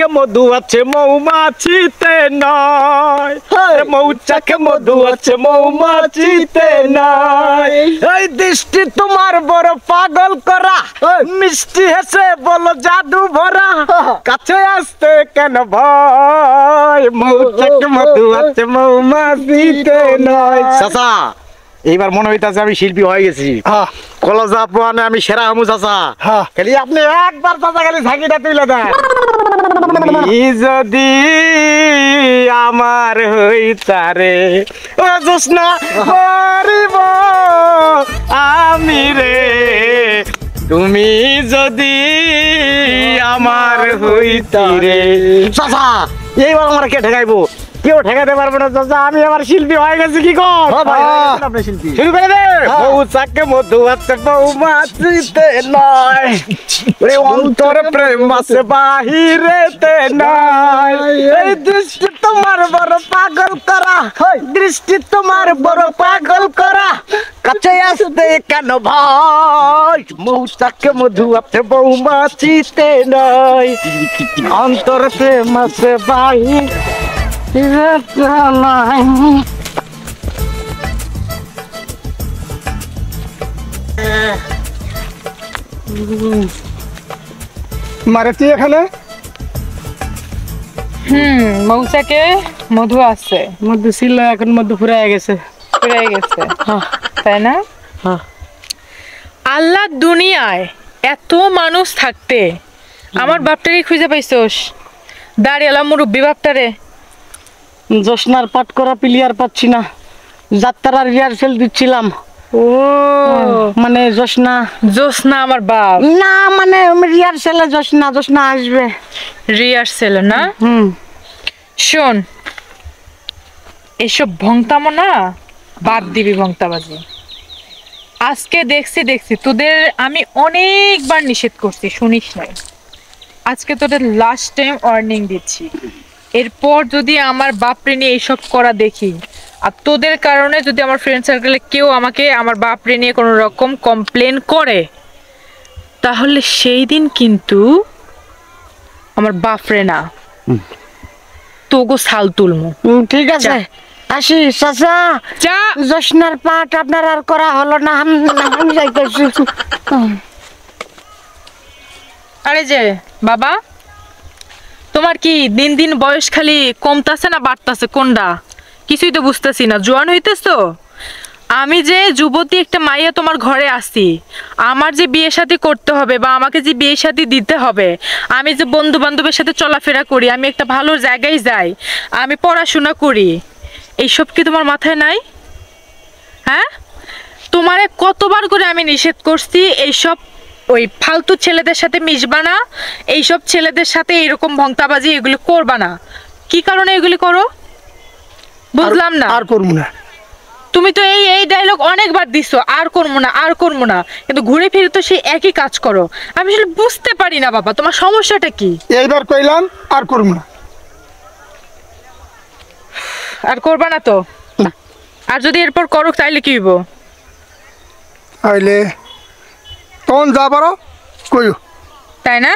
মৌচাকে মধু আছে মৌমাছিতে নয়, মৌচাকে মধু আছে মৌমাছিতে নয়। এই দৃষ্টি তোমার বড় পাগল করা, মিষ্টি হেসে বলো জাদু ভরা, কাছে আসতে কেন ভয়, মৌচাকে মধু আছে মৌমাছিতে নয়। চাচা এইবার মনে হইতাছে আমি শিল্পী হয়ে গেছি। কলেজা পোয়ানে আমি সেরা হামু চাচা। খালি আপনি একবার চাচা খালি ঝাঁকিটা তুলে দেন। যদি আমার হইতারে ও জোসনা করিব আমি রে, তুমি যদি আমার হইতারে। চাচা এইবার আমার কে ঠেকাইবো? কেউ ঠেকাতে পারবে না চাচা, আমি আমার শিল্পী হয়ে গেছি। কি কর শুরু করে দে। মৌচাকে মধু আছে মৌমাছিতে নয়, অন্তরে প্রেম আছে বাহিরেতে নয়। এই দৃষ্টি তোমার বড় পাগল করা, দৃষ্টি তোমার বড় পাগল করা, কাছে আসতে কেন ভয়, মৌচাকে মধু আছে মৌমাছিতে নয়, অন্তরে প্রেম আছে বাহির। মারে তুই এখানে? মৌচাকে মধু আছে, মধু ছিল এখন মধু ফুরাই গেছে। ফুরাই গেছে তাই না? আল্লাহ দুনিয়ায় এত মানুষ থাকতে আমার বাপটারে খুঁজে পাইছোস? দাঁড়িয়ালাম মুরব্বী বাপটারে। জোসনার পাঠ করা প্লেয়ার পাচ্ছি না, যাত্রার রিহার্সেল দিচ্ছিলাম। ও মানে জোসনা জোসনা আমার বাপ না, মানে রিহার্সেলে জোসনা জোসনা আসবে। রিহার্সেল না? শোন, এসব ভংতামো না বাদ দিবি, ভংতাবাজি। আজকে দেখছি তোদের আমি অনেকবার নিষেধ করছি, শুনিস নাই। আজকে তোদের লাস্ট টাইম ওয়ার্নিং দিচ্ছি। এরপর যদি আমার বাপরে নিয়ে এইসব করা দেখি, আর তোদের কারণে যদি আমার ফ্রেন্ড সার্কেলে কেউ আমাকে আমার বাপরে নিয়ে কোনো রকম কমপ্লেন করে, তাহলে সেই দিন কিন্তু আমার বাপরে না তোগো ছাল তুলমু। ঠিক আছে, আসি চাচা। যা। জোসনার পাঠ আপনার আর করা হলো না, আমি যাইতেছি। আরে যে বাবা, তোমার কি দিন দিন বয়স খালি কমতাছে না বাড়তাছে, কোনটা কিছুই তো বুঝতেছি না। জোয়ান হইতেছো? আমি যে যুবতী একটা মাইয়া তোমার ঘরে আসি, আমার যে বিয়ে শাদী করতে হবে বা আমাকে যে বিয়ে শাদী দিতে হবে, আমি যে বন্ধু বান্ধবের সাথে চলাফেরা করি, আমি একটা ভালো জায়গায় যাই, আমি পড়াশোনা করি, এইসব কি তোমার মাথায় নাই? হ্যাঁ, তোমারে কতবার করে আমি নিষেধ করছি এইসব ওই ফালতু ছেলেদের সাথে মিশবা না, এইসব ছেলেদের সাথে এরকম ভংতাবাজি এগুলো করবা না। কি কারণে এগুলি করো বুঝলাম না। আর করবো না। তুমি তো এই ডায়লগ অনেকবার দিছো, আর করবো না আর করবো না, কিন্তু ঘুরে ফিরে তো সেই একই কাজ করো। আমি আসলে বুঝতে পারি না বাবা, তোমার সমস্যাটা কি? এইবার কইলাম আর করবো না। আর করবা না তো? আর যদি এরপর করো তাইলে কি হইব? আইলে তখন যা পারো কইও। তাই না?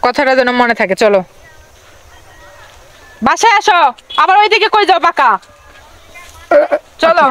কথাটা যেন মনে থাকে। চলো বাসায় আসো, আবার ওইদিকে কই যাও বাঁকা? চলো।